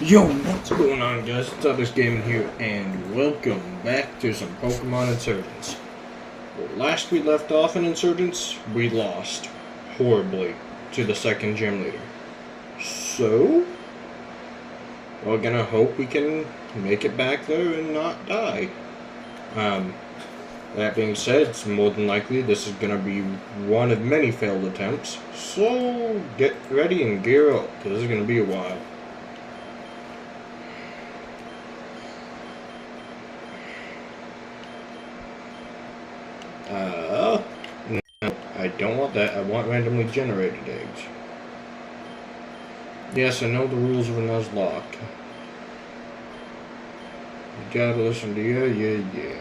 Yo, what's going on, guys? It's Others Gaming here, and welcome back to some Pokemon Insurgence. Well, last we left off in Insurgence, we lost horribly to the second gym leader. So, we're gonna hope we can make it back there and not die. That being said, it's more than likely this is gonna be one of many failed attempts. So, get ready and gear up, because this is gonna be a while. No, I don't want that. I want randomly generated eggs. Yes, I know the rules of a Nuzlocke. You gotta listen to yeah.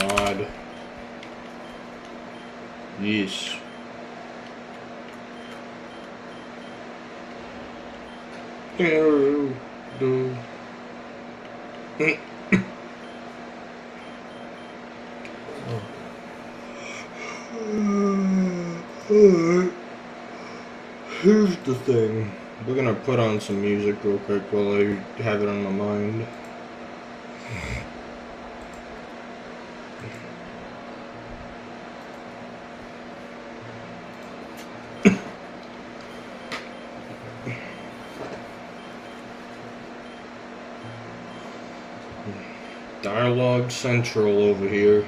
Odd. Yes. Do. Here's the thing. We're gonna put on some music real quick while I have it on my mind. Dialogue Central over here.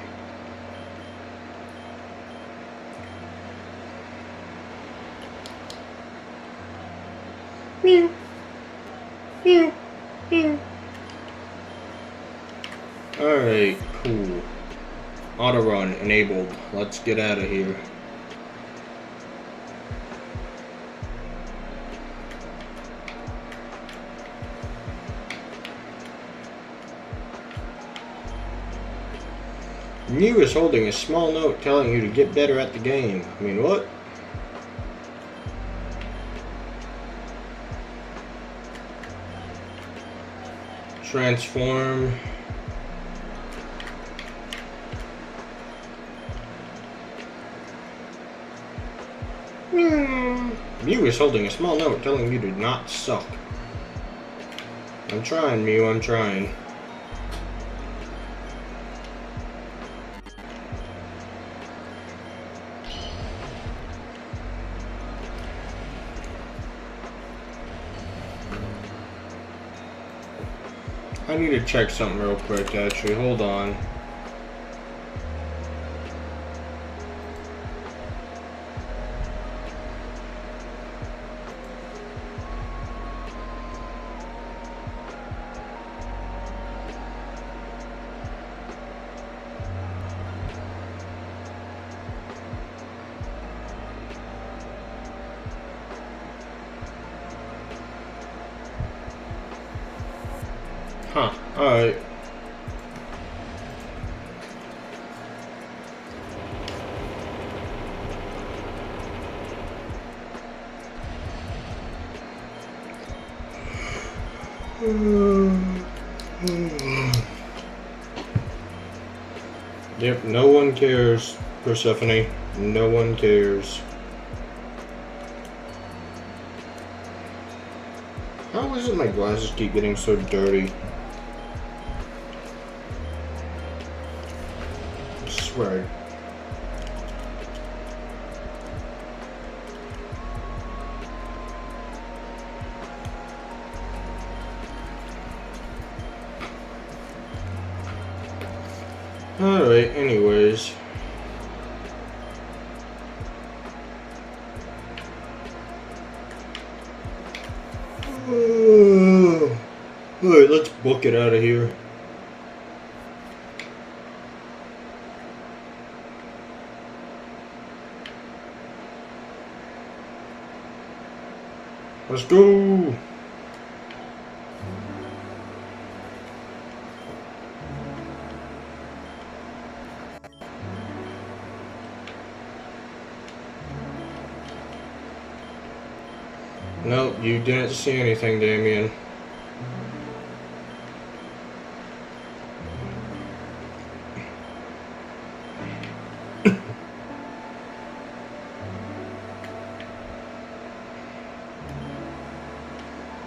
Alright, cool. Auto run enabled. Let's get out of here. Mew is holding a small note telling you to get better at the game. I mean, what? Transform. Mew is holding a small note telling you to not suck. I'm trying, Mew, I'm trying. I need to check something real quick, actually. Hold on. Huh, alright. Yep, no one cares, Persephone. No one cares. How is it my glasses keep getting so dirty? I swear. Alright, anyways. Alright, let's book it out of here. Let's go! Nope, you didn't see anything, Damien.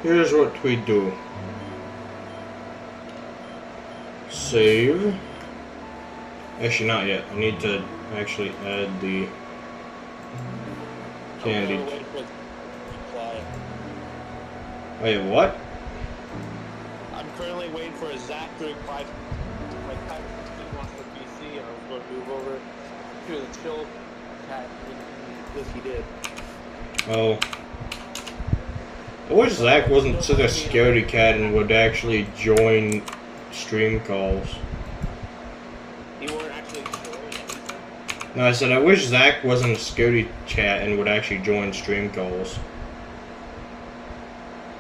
Here's what we do. Save. Actually, not yet. I need to actually add the candy. Wait, what? I'm currently waiting for a Zach doing 5. Like, 5 wants the PC, and I was going to move over to the chill chat. Yes, he did. Oh. I wish Zach wasn't such a scaredy cat and would actually join stream calls. You weren't actually joining anything? No, I said I wish Zach wasn't a scaredy cat and would actually join stream calls.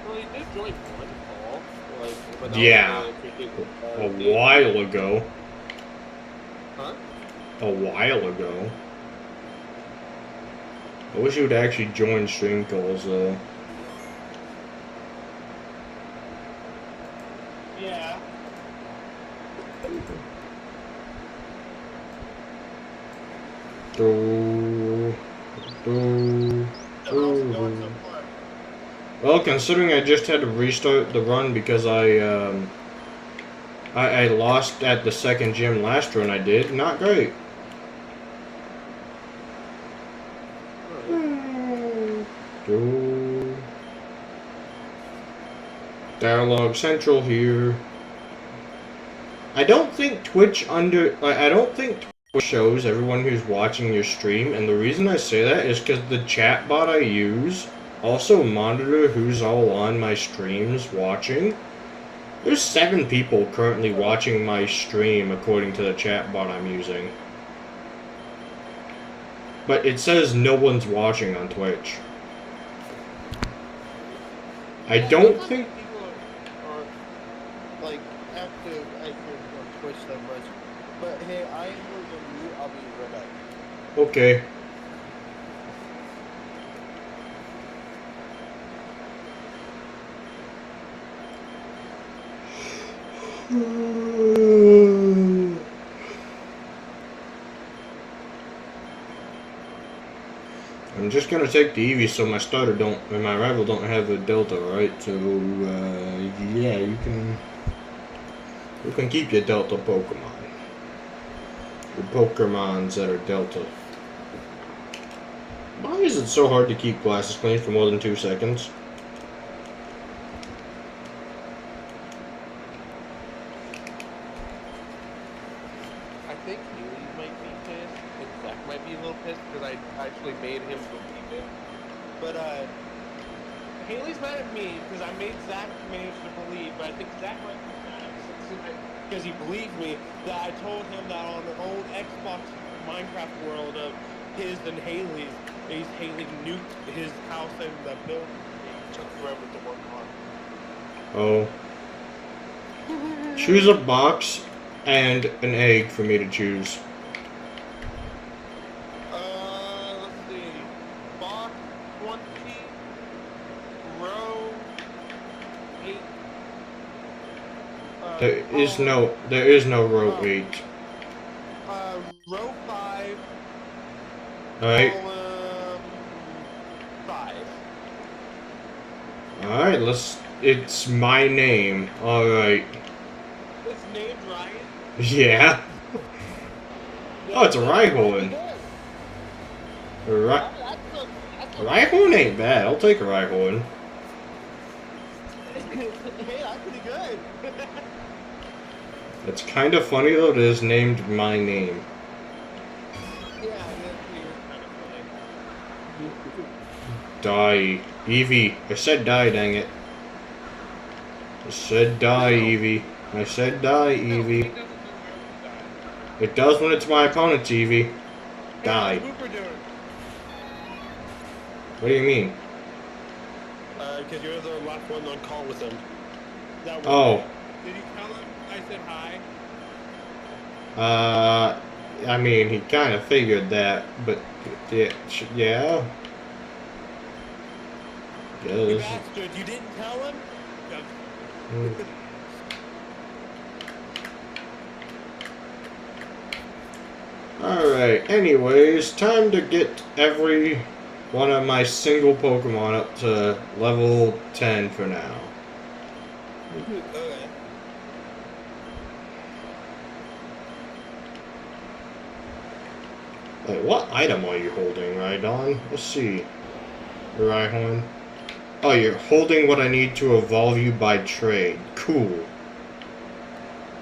Well, he did join one call. Like, but Yeah. A while ago. Huh? A while ago. I wish he would actually join stream calls though. Yeah. Well, considering I just had to restart the run because I lost at the second gym last run I did, not great. Dialogue Central here. I don't think Twitch shows everyone who's watching your stream, and the reason I say that is because the chat bot I use also monitor who's all on my streams watching. There's 7 people currently watching my stream according to the chat bot I'm using. But it says no one's watching on Twitch. I don't think people are like active on Twitch that much. But hey, I am going to mute. I'll be right back. Okay. I'm just gonna take the Eevee so my starter and my rival don't have a Delta, right? So yeah, you can keep your Delta Pokemon. Your Pokemons that are Delta. Why is it so hard to keep glasses clean for more than 2 seconds? I think Haley might be pissed, and Zach might be a little pissed because I actually made him believe it. But Haley's mad at me because I made Zach manage to believe, but I think Zach might be mad at me because he believed me that I told him that on the old Xbox Minecraft world of his and Haley's, Haley nuked his house and the building. It took forever to work on. Oh. Choose a box and an egg for me to choose. Let's see. Box 20, row 8. There is no row 8. Row 5. Alright. 5. Alright, it's my name. Alright. It's named Ryan? Yeah. Oh, it's a Rhyhorn. Rhyhorn ain't bad. I'll take a Rhyhorn. Hey, that's pretty good. It's kind of funny though, it is named my name. Yeah, that's kind of Die. funny. Eevee. I said die, dang it. I said die, Eevee. I said die, Eevee. It does when it's my opponent's Eevee. Die. Hey, how's Hooper doing? What do you mean? Because you're the last one on call with him. That Oh. Did you tell him I said hi? I mean, he kind of figured that, but yeah. You bastard, you didn't tell him? Alright, anyways, time to get every one of my single Pokemon up to level 10 for now. Okay. Wait, what item are you holding, Rhydon? Let's see. Rhyhorn. Oh, you're holding what I need to evolve you by trade. Cool.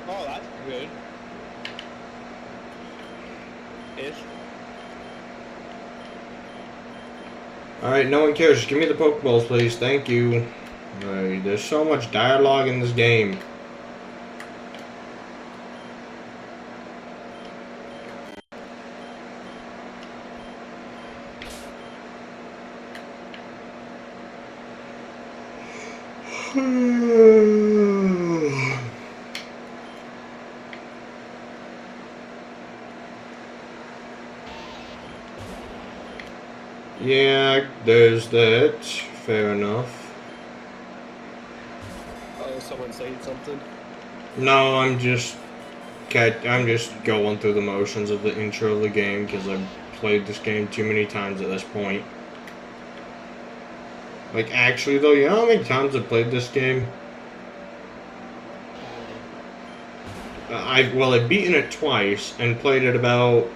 Oh, that's good. Ish. Alright, no one cares. Just give me the Pokeballs, please. Thank you. Alright, there's so much dialogue in this game. Yeah, there's that. Fair enough. Oh, someone saying something? No, I'm just going through the motions of the intro of the game because I've played this game too many times at this point. Like, actually though, you know how many times I've played this game? I've beaten it twice and played it about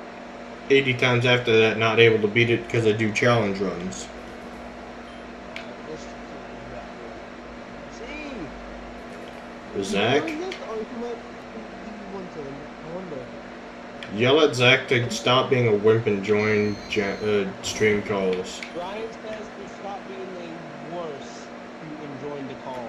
80 times after that, not able to beat it because I do challenge runs. Zach? Yell at Zach to stop being a wimp and join stream calls. Ryan says to stop being a worse and join the call.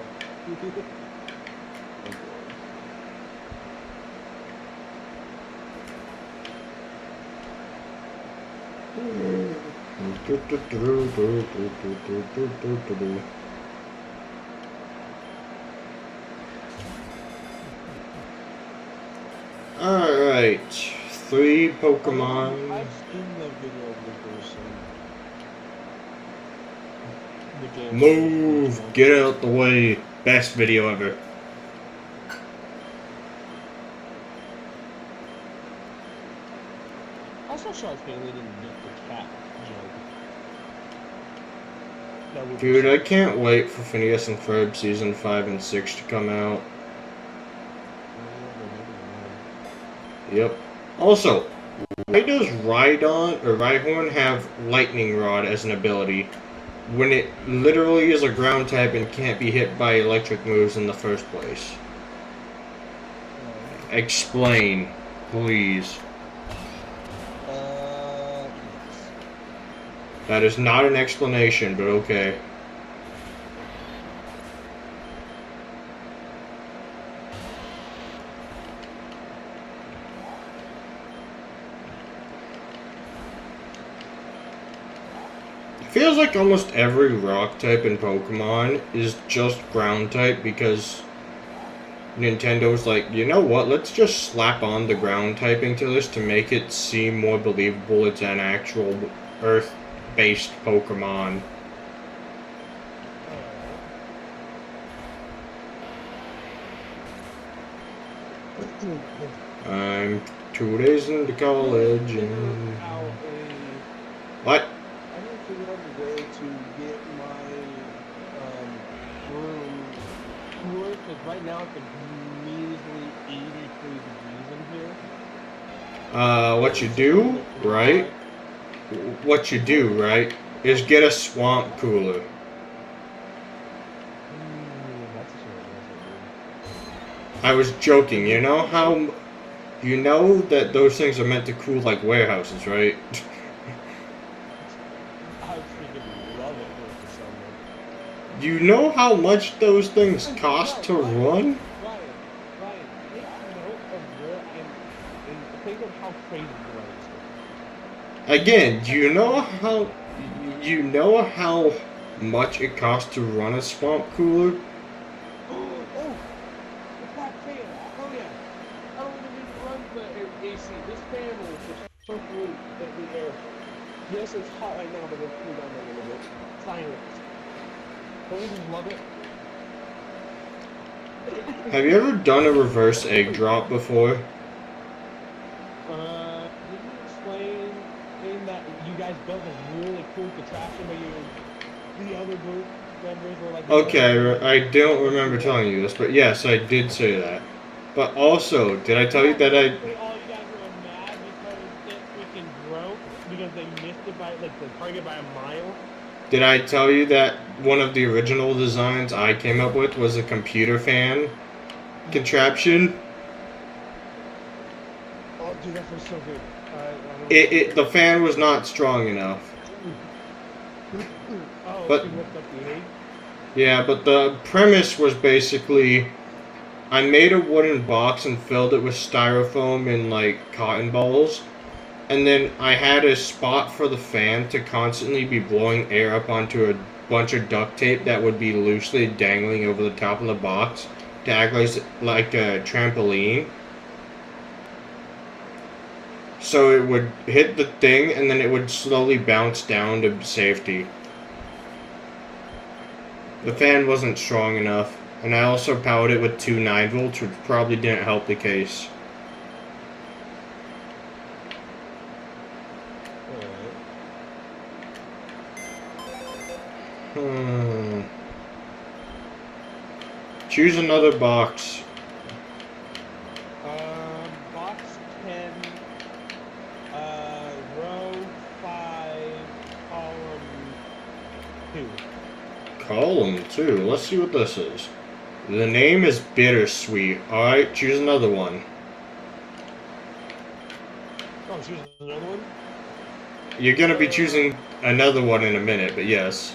Alright, 3 Pokemon. I've seen the video of the person. Move! Get out the way. Best video ever. I'm so shocked Haley didn't get the cat joke. Dude, I can't wait for Phineas and Ferb Season 5 and 6 to come out. Yep. Also, why does Rhyhorn have Lightning Rod as an ability when it literally is a ground type and can't be hit by electric moves in the first place? Explain, please. That is not an explanation, but okay. Feels like almost every rock type in Pokemon is just ground type because Nintendo's like, you know what, let's just slap on the ground typing to this to make it seem more believable it's an actual Earth-based Pokemon. I'm 2 days into college and... What? Figure out a way to get my room cooler because right now it's a measly 83 degrees in here. What you do, right, is get a swamp cooler. I was joking, you know that those things are meant to cool like warehouses, right? You know how much those things cost to run? Ryan, take note of where and think of how crazy you are. Again, do you know how much it costs to run a swamp cooler? Oh, the black fan. Oh yeah. I don't even need to run the AC. This fan will just circulate the air. Yes, it's hot right now, but it'll cool down a little bit. Silence. Don't you just love it? Have you ever done a reverse egg drop before? Did you explain that you guys built this really cool contraption, but the other group members were like. Okay, I don't remember telling you this, but yes, I did say that. But also, did I tell you that I? All you guys were mad because it freaking broke because they missed it by the target by a mile. Did I tell you that one of the original designs I came up with was a computer fan contraption? Oh, dude, that was so good. The fan was not strong enough. Oh, but she whipped up the egg? Yeah, but the premise was basically I made a wooden box and filled it with styrofoam and like cotton balls. And then I had a spot for the fan to constantly be blowing air up onto a bunch of duct tape that would be loosely dangling over the top of the box to act like a trampoline. So it would hit the thing and then it would slowly bounce down to safety. The fan wasn't strong enough, and I also powered it with 2 9-volts, which probably didn't help the case. Choose another box. Box 10, row 5, column 2. Column 2. Let's see what this is. The name is Bittersweet. Alright, choose another one. Oh, choose another one? You're gonna be choosing another one in a minute, but yes.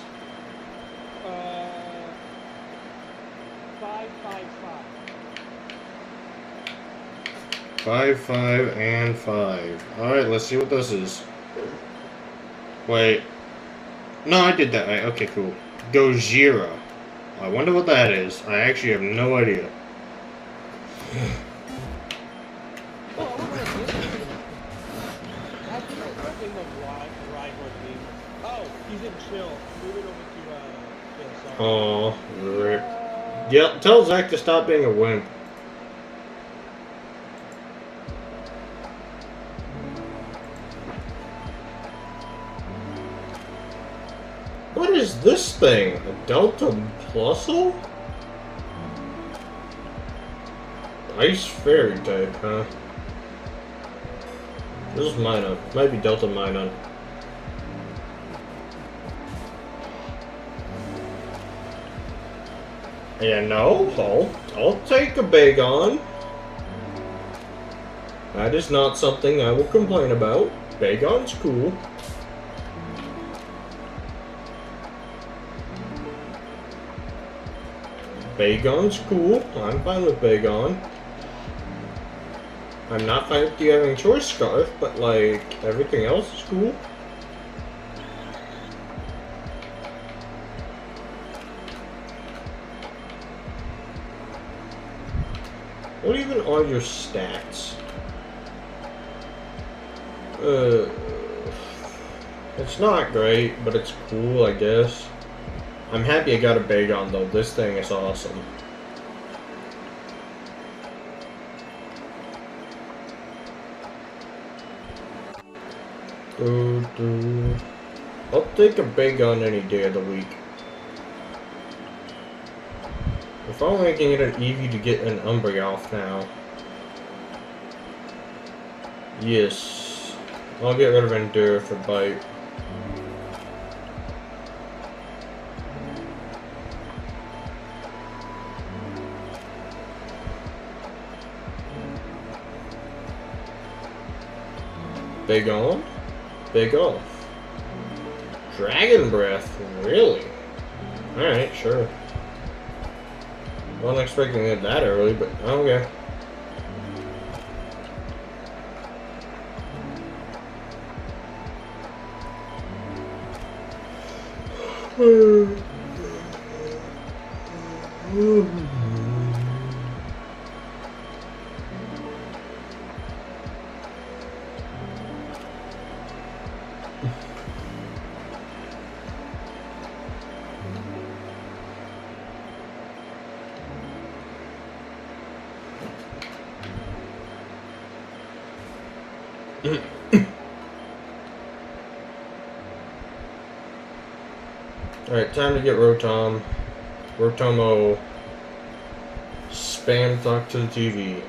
5, 5, and 5. Alright, let's see what this is. Wait. No, I did that right. Okay, cool. Gojira. I wonder what that is. I actually have no idea. Oh, he's in chill. Move it over to, oh, rip. Yep, tell Zach to stop being a wimp. What is this thing? A Delta Plusle? Ice Fairy type, huh? This is Minun. Might be Delta Minun. Yeah, no, I'll take a Bagon. That is not something I will complain about. Bagon's cool. Bagon's cool. I'm fine with Bagon. I'm not fine with you having Choice Scarf, but like, everything else is cool. What even are your stats? It's not great, but it's cool, I guess. I'm happy I got a Bagon though. This thing is awesome. I'll take a Bagon any day of the week. If only I can get an Eevee to get an Umbreon off now. Yes. I'll get rid of Endure for Bite. Big on? Big off. Dragon Breath? Really? Alright, sure. Wasn't expecting it that early, but okay. Alright, time to get Rotom. Rotomo. Spam talk to the TV.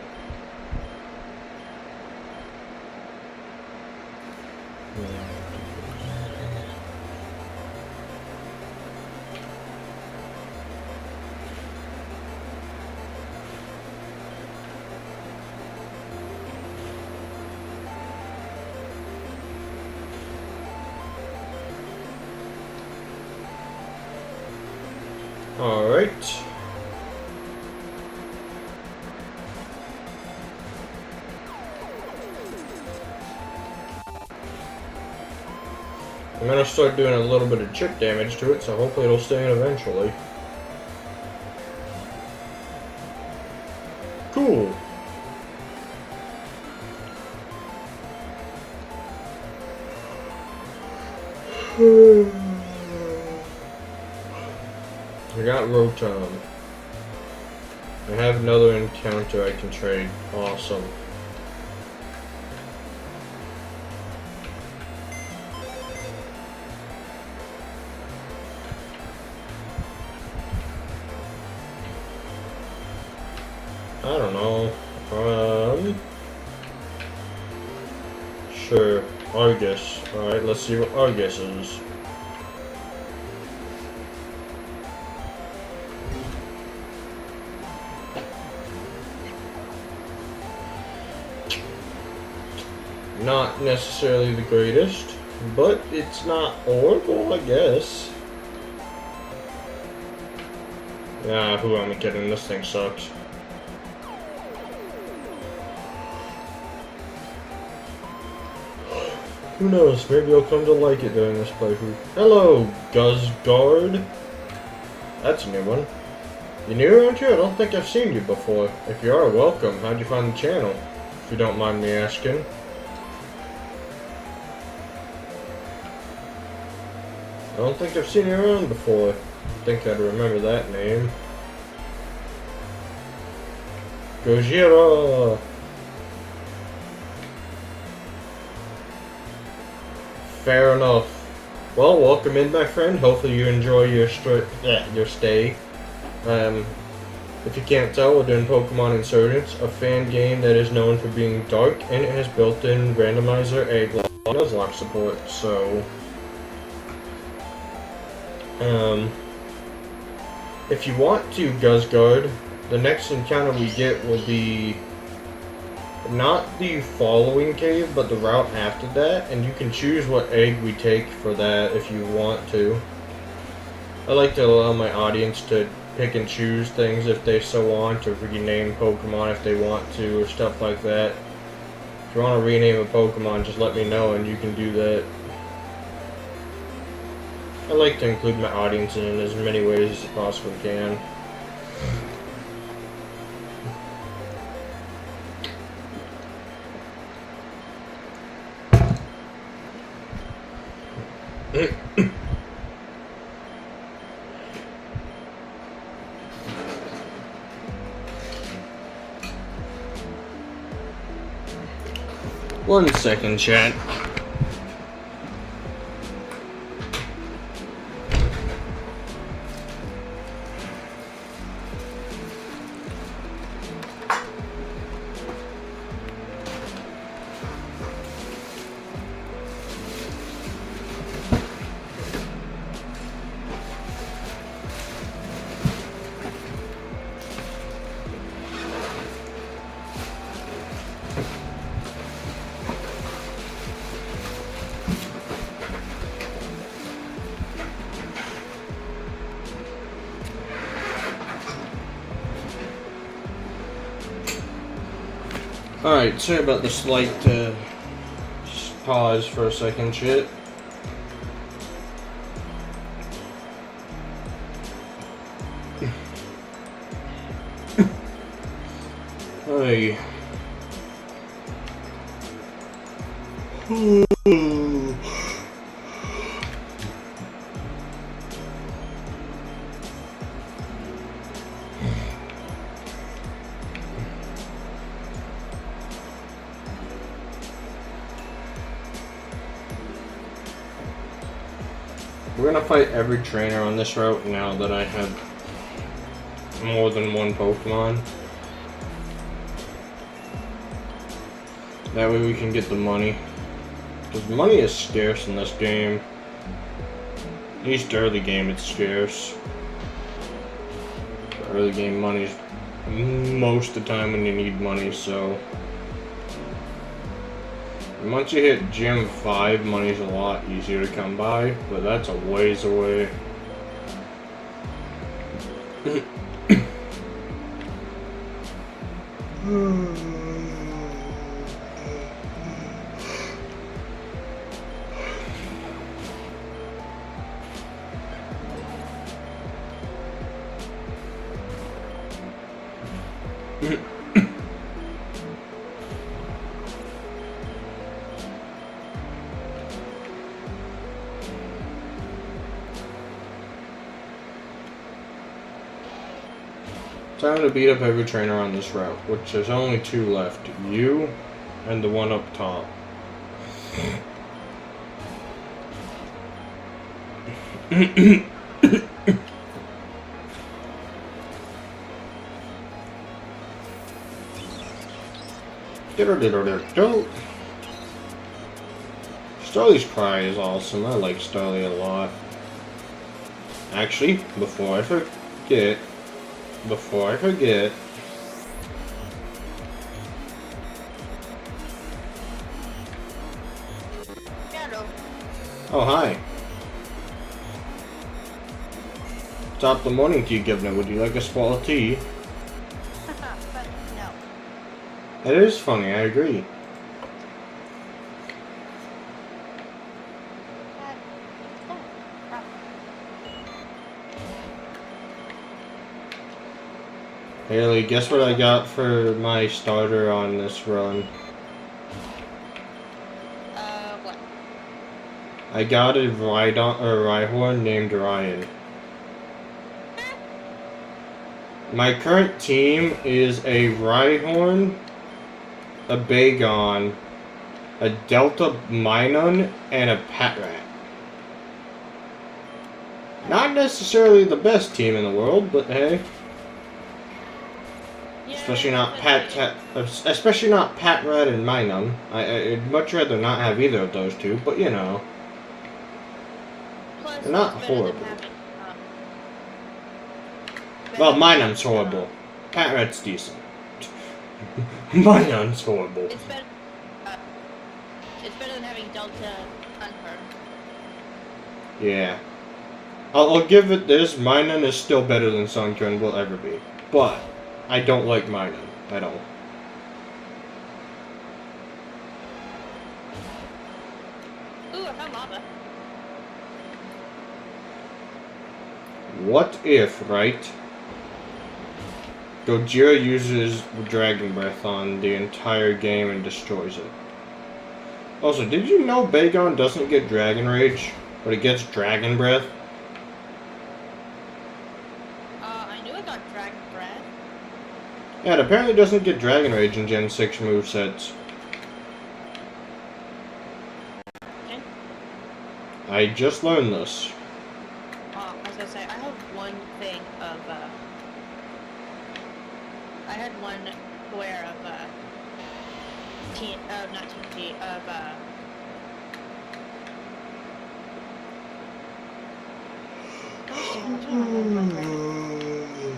Alright. I'm gonna start doing a little bit of chip damage to it, so hopefully it'll stay in eventually. Cool. I got Rotom. I have another encounter I can trade. Awesome. I don't know. Sure. Argus. Alright, let's see what Argus is. Not necessarily the greatest, but it's not horrible, I guess. Ah, who am I kidding? This thing sucks. Who knows? Maybe I'll come to like it during this playthrough. Hello, Guzzguard. That's a new one. You new around here? I don't think I've seen you before. If you are, welcome. How'd you find the channel? If you don't mind me asking. I don't think I've seen you around before. I think I'd remember that name. Gojira! Fair enough. Well, welcome in, my friend. Hopefully you enjoy your stay. If you can't tell, we're doing Pokemon Insurgence, a fan game that is known for being dark, and it has built-in randomizer, egglocke, and nuzlocke support, so... if you want to, Guzzguard, the next encounter we get will be not the following cave, but the route after that, and you can choose what egg we take for that if you want to. I like to allow my audience to pick and choose things if they so want, to rename Pokemon if they want to, or stuff like that. If you want to rename a Pokemon, just let me know and you can do that. I like to include my audience in as many ways as I possibly can. One second, chat. Alright, sorry about the slight pause for a second, shit. Hey. We're gonna fight every trainer on this route now that I have more than one Pokemon. That way we can get the money. Because money is scarce in this game. At least early game it's scarce. Early game money's most of the time when you need money, so. And once you hit Gym 5, money's a lot easier to come by, but that's a ways away. Time to beat up every trainer on this route, which there's only 2 left. You and the one up top. Starly's cry is awesome. I like Starly a lot. Actually, before I forget. Oh, hi. Top of the morning to you, Governor. Would you like a spot of tea? No. It is funny, I agree. Haley, guess what I got for my starter on this run? What? I got a Rhyhorn named Ryan. My current team is a Rhyhorn, a Bagon, a Delta Minun, and a Patrat. Not necessarily the best team in the world, but hey. Especially not Patrat and Minun. I'd much rather not have either of those two, but you know. Plus, They're not it's better than horrible. having, Well, Minun's horrible. Patrat's decent. Minun's horrible. It's better than having Delta Unfirm. Yeah. I'll give it this. Minun is still better than Sunkern will ever be. But I don't like Minun at all. Ooh, I found lava. What if, right? Gojira uses Dragon Breath on the entire game and destroys it. Also, did you know Bagon doesn't get Dragon Rage, but it gets Dragon Breath? I knew I got Dragon Breath. Yeah, it apparently doesn't get Dragon Rage in Gen 6 movesets. Okay. I just learned this. I was gonna say, I have one thing of, I had one square of, not TNT, of, gosh, damn, I'm trying to remember my brand.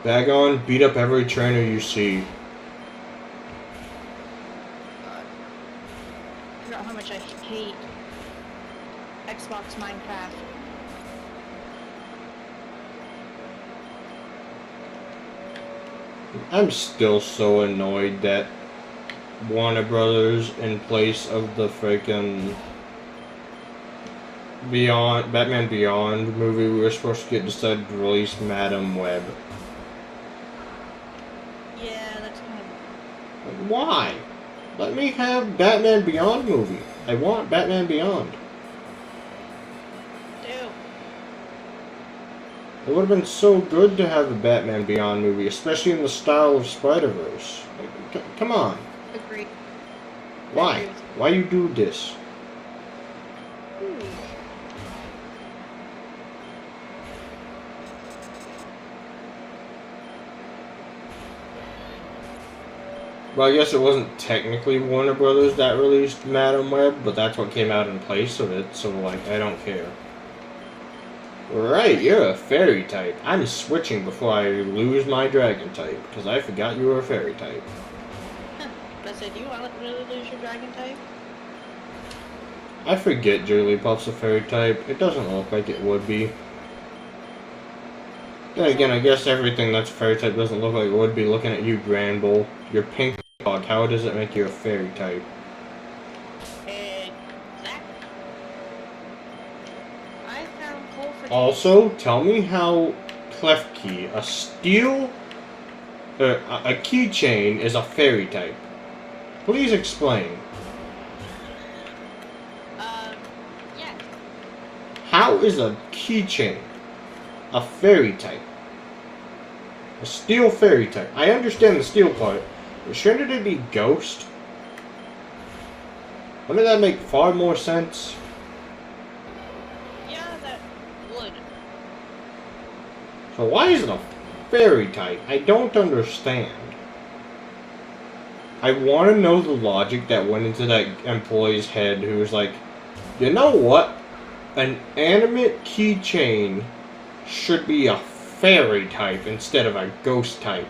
Bagon, beat up every trainer you see. I forgot how much I hate Xbox Minecraft. I'm still so annoyed that Warner Brothers, in place of the freaking Batman Beyond movie we were supposed to get, decided to release Madam Web. Yeah, that's kind of... Like, why? Let me have Batman Beyond movie. I want Batman Beyond. Ew. It would have been so good to have a Batman Beyond movie, especially in the style of Spider-Verse. Like, come on. Agreed. Why? I agree with you. Why you do this? Well, I guess it wasn't technically Warner Brothers that released Madam Web, but that's what came out in place of it, so, like, I don't care. Right, you're a fairy type. I'm switching before I lose my dragon type, because I forgot you were a fairy type. I said, you want to really lose your dragon type? I forget Jigglypuff's a fairy type. It doesn't look like it would be. Then again, I guess everything that's fairy type doesn't look like it would be. Looking at you, Granbull. Your pink dog, how does it make you a fairy type? Exactly. I found coal for Also, tell me how Klefki, a steel, a keychain, is a fairy type. Please explain. Yeah. How is a keychain a fairy type? A steel fairy type. I understand the steel part, but shouldn't it be ghost? Wouldn't that make far more sense? Yeah, that would. So why is it a fairy type? I don't understand. I want to know the logic that went into that employee's head who was like, you know what? An animate keychain should be a fairy type instead of a ghost type.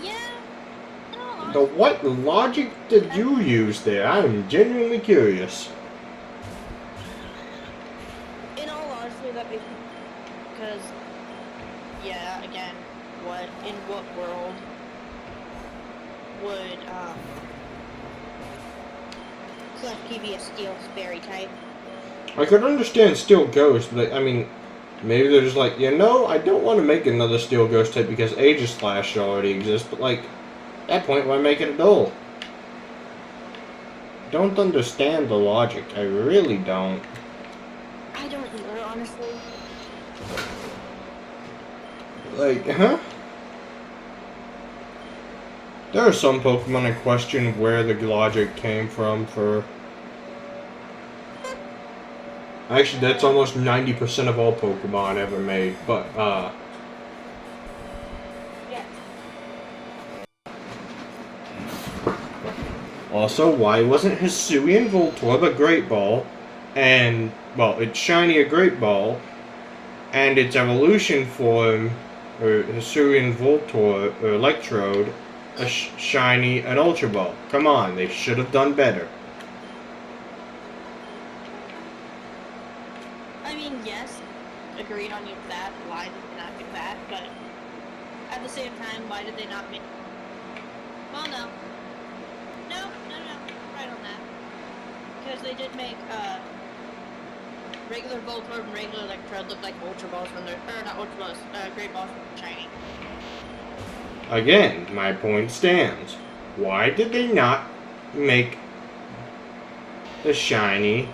Yeah. No, The what logic did you use there? I'm genuinely curious. in all honesty, that makes because, yeah, again, in what world would Klefki be a steel fairy type? I could understand Steel Ghost, but I mean, maybe they're just like, you know, I don't want to make another Steel Ghost type because Aegislash already exists, but like, at that point, why make it a dull? Don't understand the logic. I really don't. I don't either, honestly. Like, huh? There are some Pokemon I question where the logic came from for... Actually, that's almost 90% of all Pokemon ever made, but, Yeah. Also, why wasn't Hisuian Voltorb a Great Ball, and, well, its shiny a Great Ball, and its evolution form, or Hisuian Voltorb, or Electrode, a shiny an Ultra Ball? Come on, they should have done better. I mean, yes, agreed on you with that. Why did they not do that? But at the same time, why did they not make... Well, no. No, right on that. Because they did make, regular Voltorb and regular Electrode look like Ultra Balls when they're... Or not Ultra Balls, Great Balls when they're shiny. Again, my point stands. Why did they not make the shiny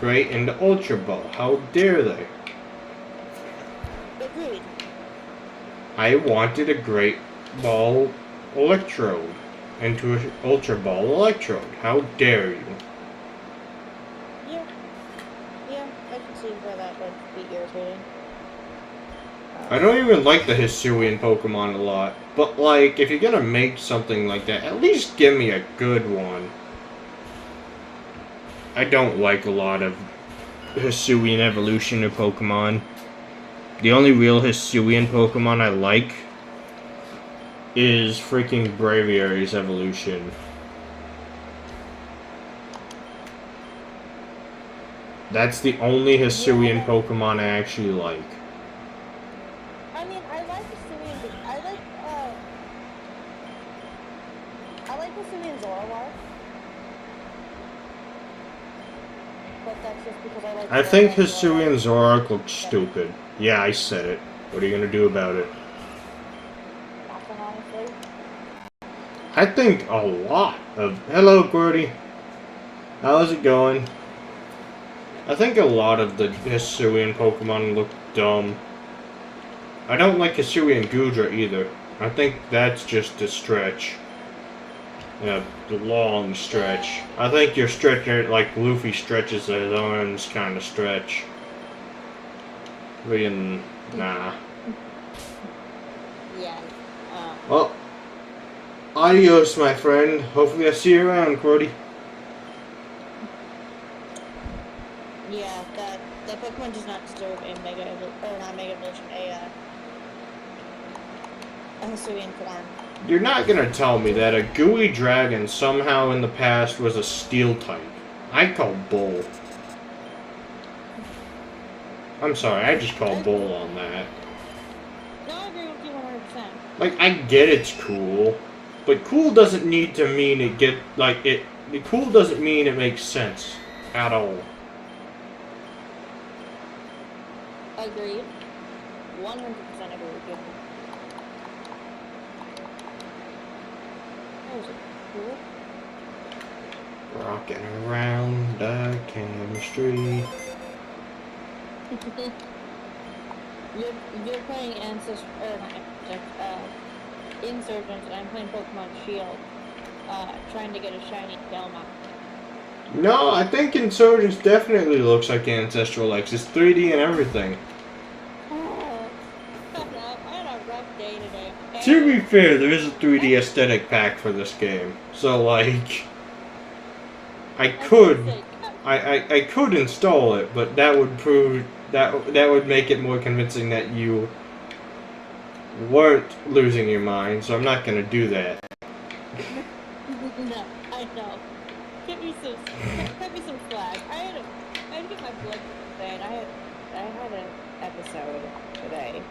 Great into Ultra Ball? How dare they? Agreed. I wanted a Great Ball Electrode into an Ultra Ball Electrode. How dare you? Yeah, I can see where that would be irritating. I don't even like the Hisuian Pokemon a lot, but like, if you're gonna make something like that, at least give me a good one. I don't like a lot of Hisuian evolution of Pokemon. The only real Hisuian Pokemon I like is freaking Braviary's evolution. That's the only Hisuian Pokemon I actually like. I mean, I like Hisuian, I like Hisuian Zoroark. But that's just because I like I think Zoroark. Hisuian Zoroark looks stupid. Yeah, I said it. What are you gonna do about it? Nothing, honestly. I think a lot of... Hello, Qwerty. How's it going? I think a lot of the Hisuian Pokemon look dumb. I don't like Hisuian Gudra either. I think that's just a stretch. a long stretch. I think you're stretching it like Luffy stretches his arms kind of stretch. Being, nah. Yeah. Well, adios, my friend. Hopefully I see you around, Cordy. Yeah, that Pokemon does not deserve a not Mega Evolution, a Hisuian form. You're not gonna tell me that a gooey dragon somehow in the past was a steel type. I call bull. I'm sorry, I just call bull on that. No, I agree with you 100%. Like, I get it's cool, but cool doesn't need to mean it get, like, cool doesn't mean it makes sense at all. Agreed. 100% agree with you. That was cool. Rocking around the chemistry. You're playing Insurgence, and I'm playing Pokemon Shield, trying to get a shiny Delma. No, I think Insurgence definitely looks like Ancestral X. It's 3D and everything. I had a rough day today. Okay? To be fair, there is a 3D aesthetic pack for this game. So, like, I could install it, but that would prove that would make it more convincing that you weren't losing your mind. So I'm not gonna do that. No, I know. Cut me some slack. I had to get my blood today, and I had an episode today.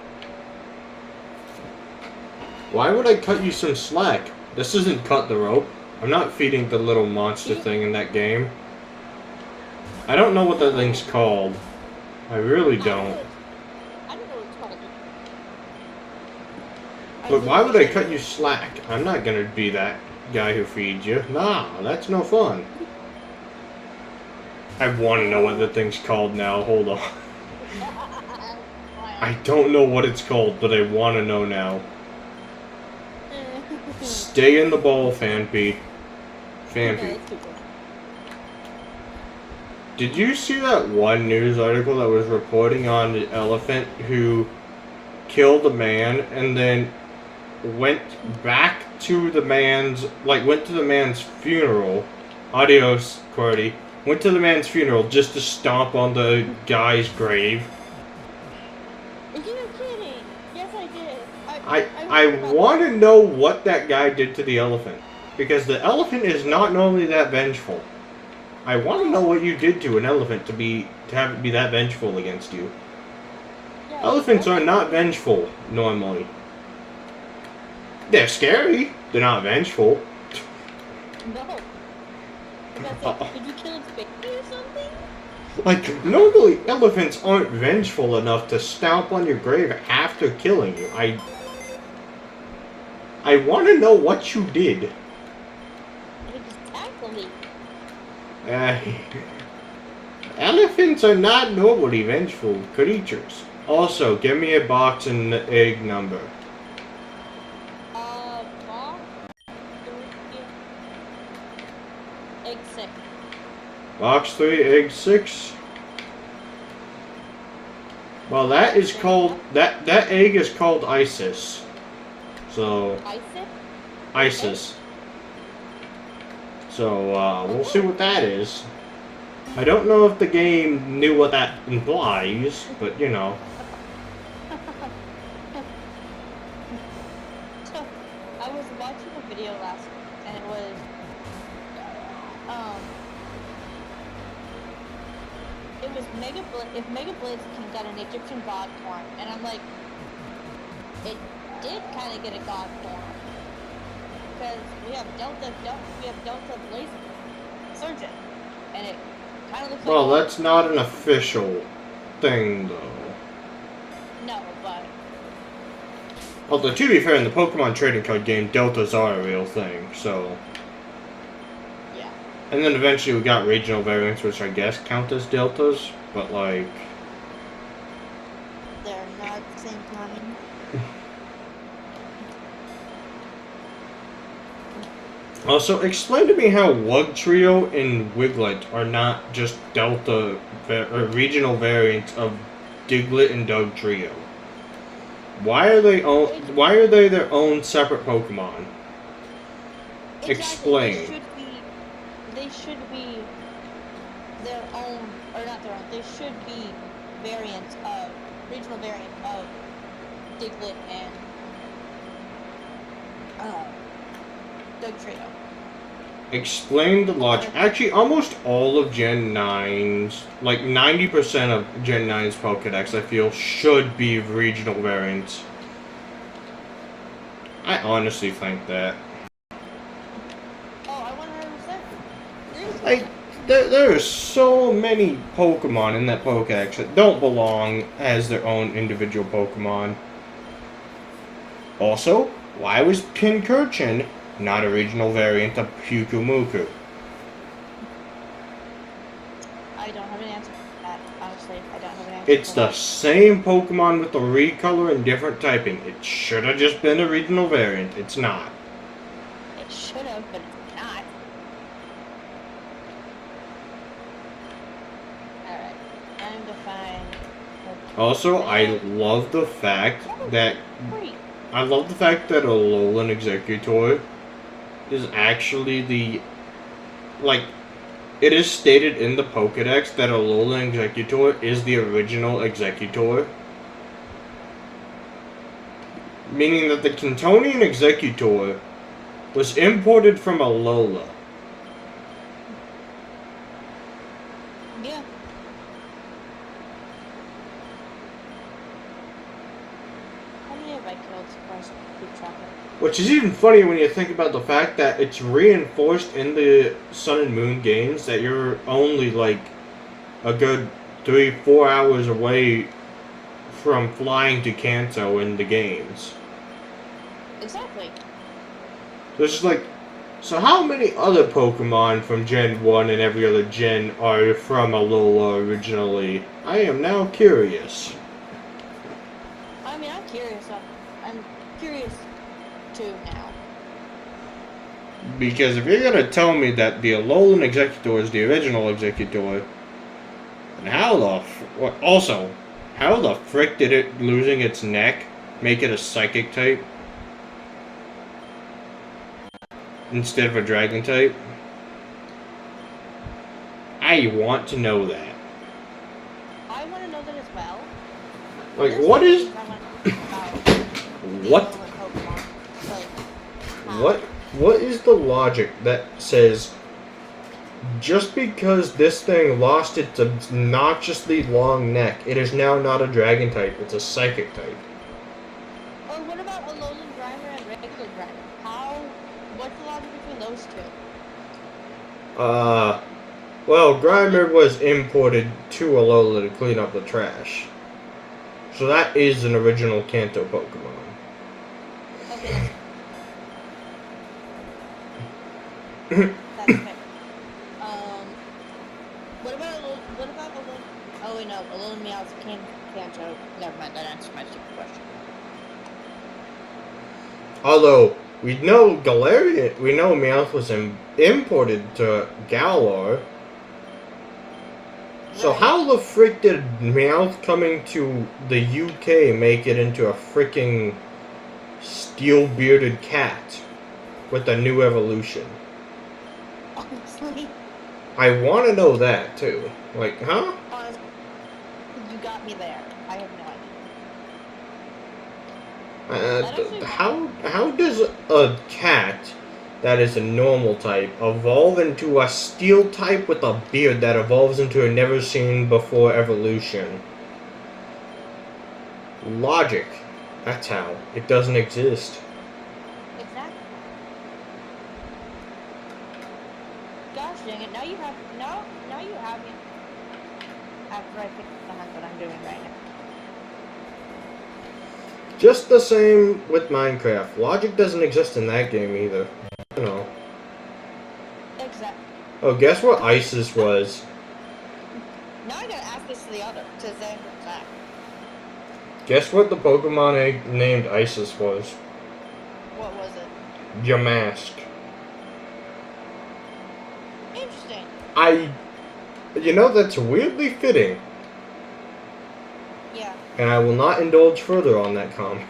Why would I cut you some slack? This isn't cut the rope. I'm not feeding the little monster thing in that game. I don't know what that thing's called. I really don't. I don't know what it's called. But why would I cut you slack? I'm not gonna be that guy who feeds you. Nah, that's no fun. I want to know what the thing's called now. Hold on. I don't know what it's called, but I want to know now. Stay in the ball, Fanpy. Fanpy. Did you see that one news article that was reporting on the elephant who killed a man and then went back to the man's, went to the man's funeral? Adios, Cordy. Went to the man's funeral just to stomp on the guy's grave. Are you kidding? Yes, I did. I want to know what that guy did to the elephant. Because the elephant is not normally that vengeful. I want to know what you did to an elephant to have it be that vengeful against you. Yeah, Elephants are not vengeful, normally. They're scary. They're not vengeful. No. Did you kill its baby or something? Like, normally elephants aren't vengeful enough to stomp on your grave after killing you. I want to know what you did. It just tackled me. Elephants are not normally vengeful creatures. Also, give me a box and egg number. Box 3, egg 6. Box 3, egg 6. Well, that is called, that egg is called Isis. So, Isis. So, we'll see what that is. I don't know if the game knew what that implies, but you know. So, I was watching a video last week, and it was, if Mega Blaziken got an Egyptian god form, and I'm like, it did kind of get a god form, because we have Delta Blaziken, Surgeon, and it kind of looks like. Well, that's not an official thing, though. No, but. Although, to be fair, in the Pokemon trading card game, Deltas are a real thing, so. Yeah. And then eventually we got regional variants, which I guess count as Deltas, but like. They're not the same kind. Also, explain to me how Wugtrio and Wiglet are not just Delta or regional variants of Diglett and Dugtrio. Why are they their own separate Pokemon? Exactly. Explain. They should be their own, or not their own. They should be regional variants of Diglett and Dugtrio. Explain the logic. Actually, almost all of Gen 9's, like 90% of Gen 9's Pokedex, I feel, should be regional variants. I honestly think that. Oh, I 100%. Like, there are so many Pokemon in that Pokedex that don't belong as their own individual Pokemon. Also, why was Pincurchin not a regional variant of Pyukumuku? I don't have an answer for that, honestly. I don't have an answer It's for the that. same Pokemon with the recolor and different typing. It should have just been a regional variant. It's not. It should have, but it's not. Alright, time to find... Also, I love the fact that Wait. Alolan Executor is actually the, like, it is stated in the Pokedex that Alolan Executor is the original Executor. Meaning that the Cantonian Executor was imported from Alola. Yeah. How many have I killed so far? Keep track of. Which is even funnier when you think about the fact that it's reinforced in the Sun and Moon games that you're only like a good 3-4 hours away from flying to Kanto in the games. Exactly. It's just like, so how many other Pokemon from Gen 1 and every other gen are from Alola originally? I am now curious. I mean, I'm curious. I'm curious too now. Because if you're gonna tell me that the Alolan Executor is the original Executor, then how the frick did it losing its neck make it a Psychic type instead of a Dragon type? I want to know that. I want to know that as well. Like, There's what some is... things I want to know about the What? Alolan Pokemon. What is the logic that says just because this thing lost its obnoxiously long neck, it is now not a Dragon type, it's a Psychic type? Or what about Alolan Grimer and regular Grimer? What's the logic between those two? Well, Grimer was imported to Alola to clean up the trash. So that is an original Kanto Pokemon. Okay, that's fair. What about Alolan? Oh wait, no, Alolan Meowth Kanto. Never mind, that answers my stupid question. Although we know Meowth was imported to Galar. So Right. how the frick did Meowth coming to the UK make it into a freaking steel-bearded cat with a new evolution? Honestly, I want to know that too. Like, huh? honestly, you got me there. I have no idea. How does a cat that is a normal type evolve into a steel type with a beard that evolves into a never seen before evolution? Logic. That's how. It doesn't exist. Exactly. Gosh dang it! Now you have me. After I fix behind what I'm doing right now. Just the same with Minecraft. Logic doesn't exist in that game either. You know. Exactly. Oh, guess what Isis was? Now I gotta ask this to Zach. Guess what the Pokemon named Isis was? What was it? Yamask. That's weirdly fitting. Yeah. And I will not indulge further on that comment.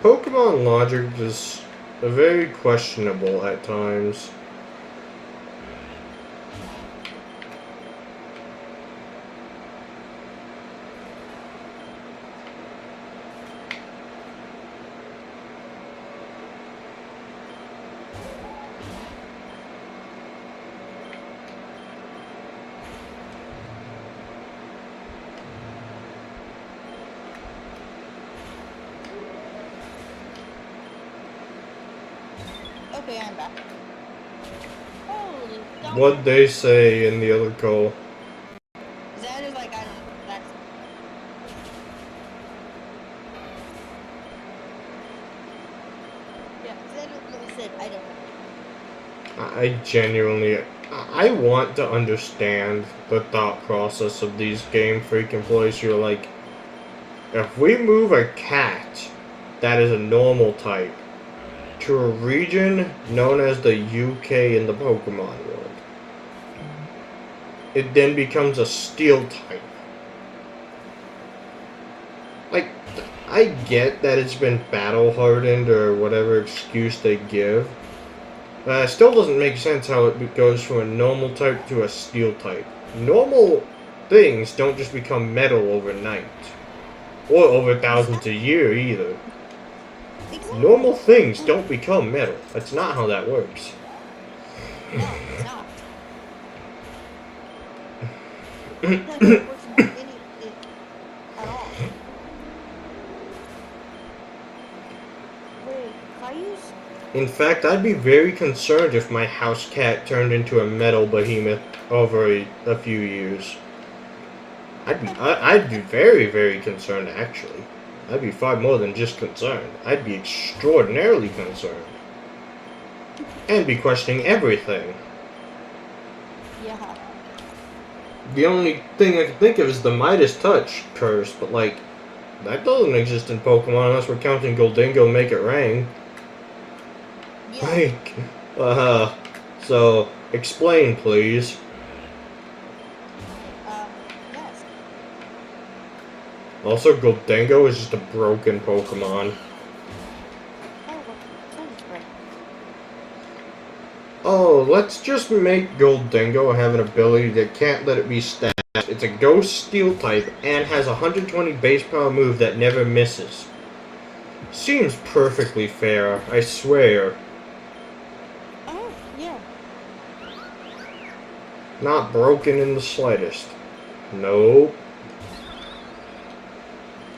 Pokemon logic is very questionable at times. Okay, I'm back. Holy, don't. What'd they say in the other call? Zed is like, I don't know. That's. Yeah, Zed literally said, I don't know. I genuinely... I want to understand the thought process of these Game Freak employees who are like, if we move a cat that is a normal type to a region known as the UK in the Pokemon world, it then becomes a steel type. Like, I get that it's been battle hardened or whatever excuse they give, but it still doesn't make sense how it goes from a normal type to a steel type. Normal things don't just become metal overnight, or over thousands a year either. Exactly. Normal things don't become metal. That's not how that works. No, it's not. That doesn't work in any at all. Wait, if I use... In fact, I'd be very concerned if my house cat turned into a metal behemoth over a few years. I'd be very, very concerned, actually. I'd be far more than just concerned. I'd be extraordinarily concerned. And be questioning everything. Yeah. The only thing I can think of is the Midas Touch curse, but like, that doesn't exist in Pokemon unless we're counting Goldingo and Make It Rain. Yeah. Like, so, explain, please. Yes. Also, Goldingo is just a broken Pokemon. Oh, well, sounds great. Oh, let's just make Goldingo have an ability that can't let it be stashed. It's a Ghost Steel type and has a 120 base power move that never misses. Seems perfectly fair, I swear. Oh, yeah. Not broken in the slightest. Nope.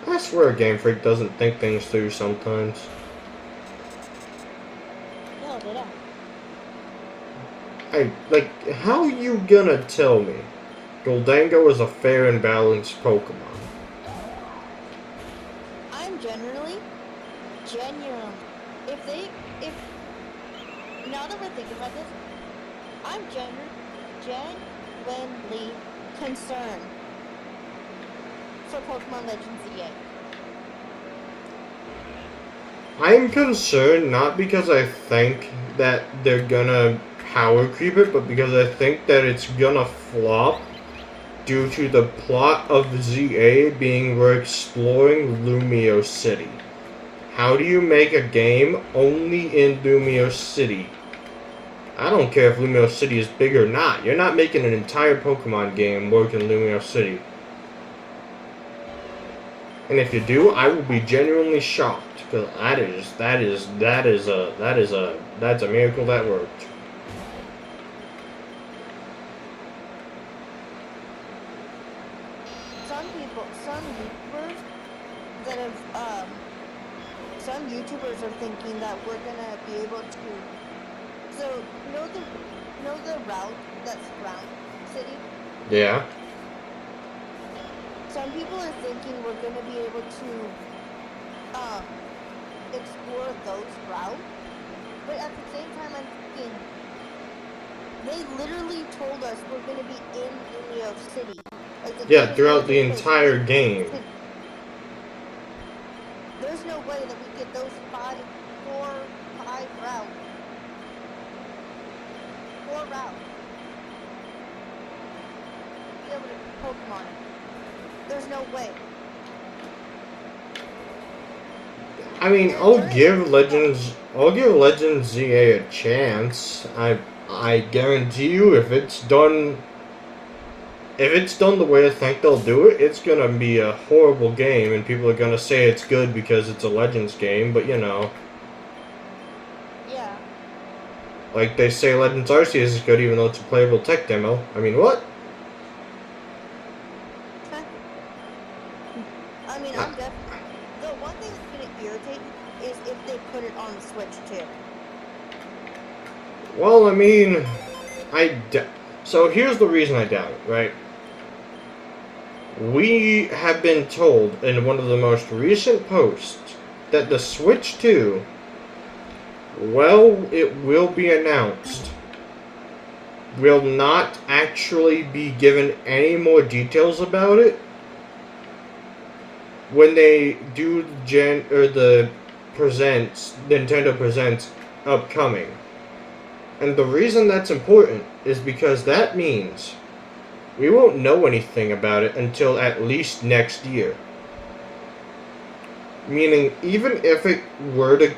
I swear Game Freak doesn't think things through sometimes. No, they don't. How you gonna tell me Goldango is a fair and balanced Pokemon? I'm genuinely, if, now that we're thinking about this, I'm genuinely concerned for Pokemon Legends EA. I'm concerned not because I think that they're gonna power creep it, but because I think that it's gonna flop due to the plot of the ZA being we're exploring Lumio City. How do you make a game only in Lumio City? I don't care if Lumio City is big or not. You're not making an entire Pokemon game work in Lumio City. And if you do, I will be genuinely shocked. Because that's a miracle that worked. Some YouTubers are thinking that we're gonna be able to. So know the route that's around city. Yeah. Some people are thinking we're gonna be able to explore those routes, but at the same time, I'm thinking they literally told us we're gonna be in Indio City. Like Yeah, throughout the entire game. There's no way that we get those 5 routes. 4 routes. Be able to Pokemon. There's no way. I mean, I'll give Legends ZA a chance. I guarantee you, if it's done the way I think they'll do it, it's gonna be a horrible game, and people are gonna say it's good because it's a Legends game. But you know, yeah. Like they say, Legends Arceus is good even though it's a playable tech demo. I mean, what? I mean, I'm definitely. The one thing that's gonna irritate me is if they put it on the Switch too. Well, I mean, so here's the reason I doubt it, right? We have been told in one of the most recent posts that the Switch 2, well, it will be announced, will not actually be given any more details about it when they do the Nintendo Presents upcoming. And the reason that's important is because that means we won't know anything about it until at least next year. Meaning, even if it were to,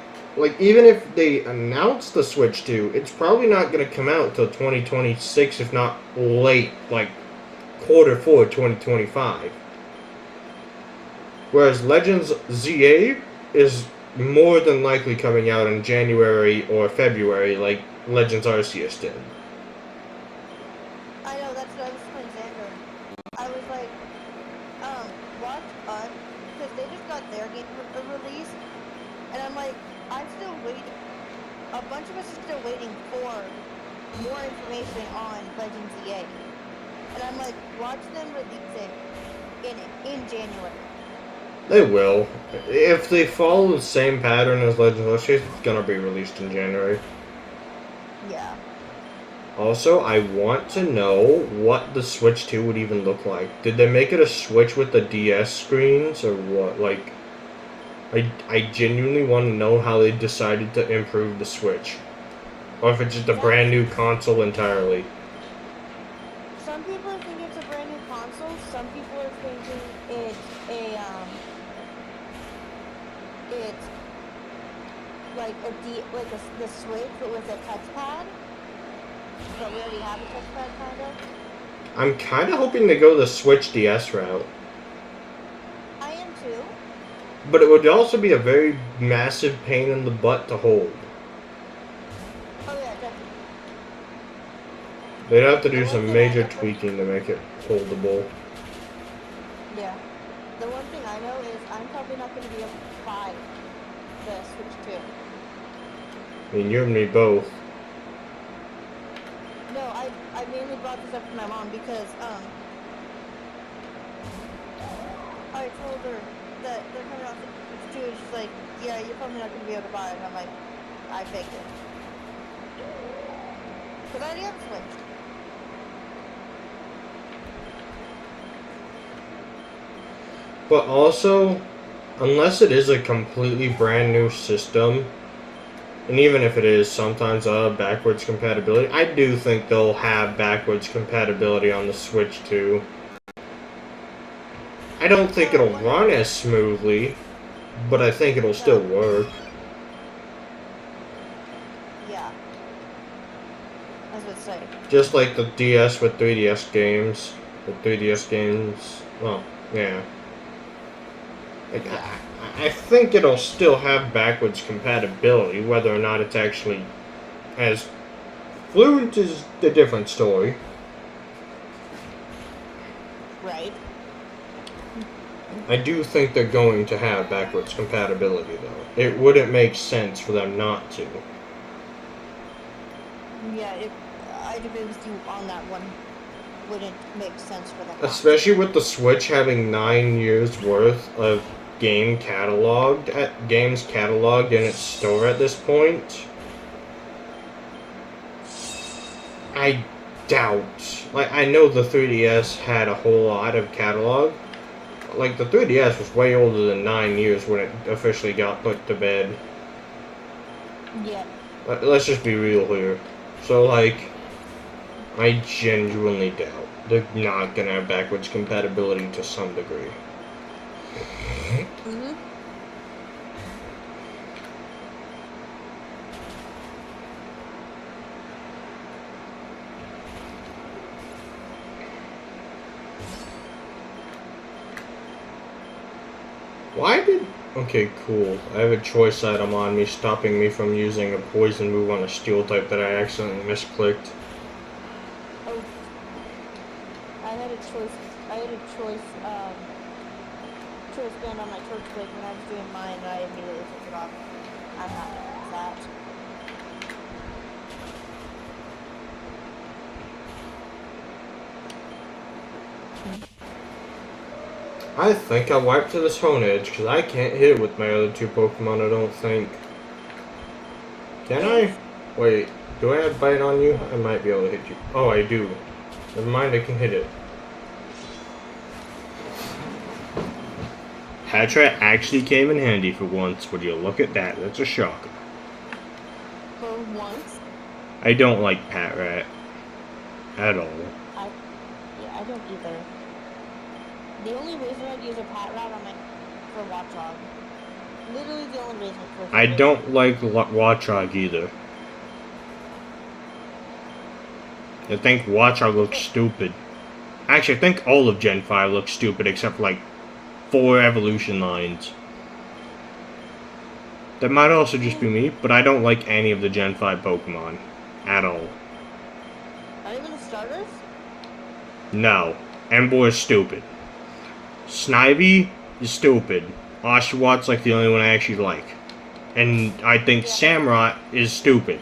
even if they announce the Switch 2, it's probably not going to come out until 2026, if not late, Q4 2025. Whereas Legends ZA is more than likely coming out in January or February, like Legends Arceus did. I know, that's what I was telling Xander. I was like, watch us, because they just got their game released, and I'm like, I'm still waiting. A bunch of us are still waiting for more information on Legends EA. And I'm like, watch them release it in January. They will. If they follow the same pattern as Legends Arceus, it's gonna be released in January. Yeah. Also, I want to know what the Switch 2 would even look like. Did they make it a Switch with the DS screens, or what? I genuinely want to know how they decided to improve the Switch. Or if it's just a brand new console entirely. Some people think it's a brand new console. Some people are thinking it's the Switch, but with a touchpad. But we already have a touchpad, kind of. I'm kind of hoping they go the Switch DS route. I am too. But it would also be a very massive pain in the butt to hold. Oh yeah, definitely. They'd have to do some major tweaking to make it holdable. Yeah. The one thing I know is I'm probably not going to be able to buy the Switch 2. I mean, you and me both. No, I mainly brought this up to my mom because, I told her that they're coming out with Switch 2, and she's like, yeah, you're probably not going to be able to buy it. And I'm like, I faked it. Because I already have a Switch. But also, unless it is a completely brand new system, and even if it is sometimes backwards compatibility, I do think they'll have backwards compatibility on the Switch too. I don't think it'll run as smoothly, but I think it'll still work. Yeah. I was about to say. Just like the DS with 3DS games. The 3DS games, well, yeah. Like, I think it'll still have backwards compatibility. Whether or not it's actually as fluent is a different story. Right. I do think they're going to have backwards compatibility, though. It wouldn't make sense for them not to. Yeah, I'd agree with you on that one. Wouldn't make sense for them. Especially with the Switch having 9 years worth of games cataloged in its store at this point. I doubt. Like, I know the 3DS had a whole lot of catalog. Like, the 3DS was way older than 9 years when it officially got put to bed. Yeah. Let's just be real here. So, like, I genuinely doubt they're not gonna have backwards compatibility to some degree. Mm-hmm. Why did... Okay, cool. I have a choice item on me stopping me from using a poison move on a steel type that I accidentally misclicked. Oh. I had a choice band on my torch blade when I was doing mine, and I immediately took it off. I'm not gonna use that. I think I wiped to this Hone Edge, because I can't hit it with my other two Pokemon, I don't think. Can I? Wait, do I have Bite on you? I might be able to hit you. Oh, I do. Never mind, I can hit it. Hatrat actually came in handy for once. Would you look at that? That's a shocker. For once? I don't like Patrat. At all. I don't either. The only reason I'd use a pat rat on for Watchog. Literally the only reason for I don't like Watchog either. I think Watchog looks stupid. Actually, I think all of Gen 5 looks stupid except for like 4 evolution lines. That might also just be me, but I don't like any of the Gen 5 Pokemon. At all. Not even the starters? No. Emboar is stupid. Snivy is stupid. Oshawott like the only one I actually like. And I think Samurott is stupid.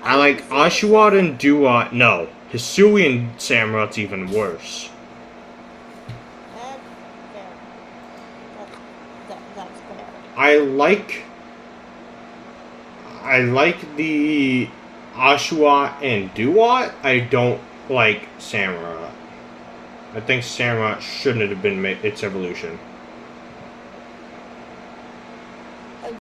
I like Oshawott and Duat. No. Hisui and Samurott's even worse. Fair. That's fair. I like the Oshawott and Duat. I don't like Samurott. I think Samurott shouldn't have been its evolution.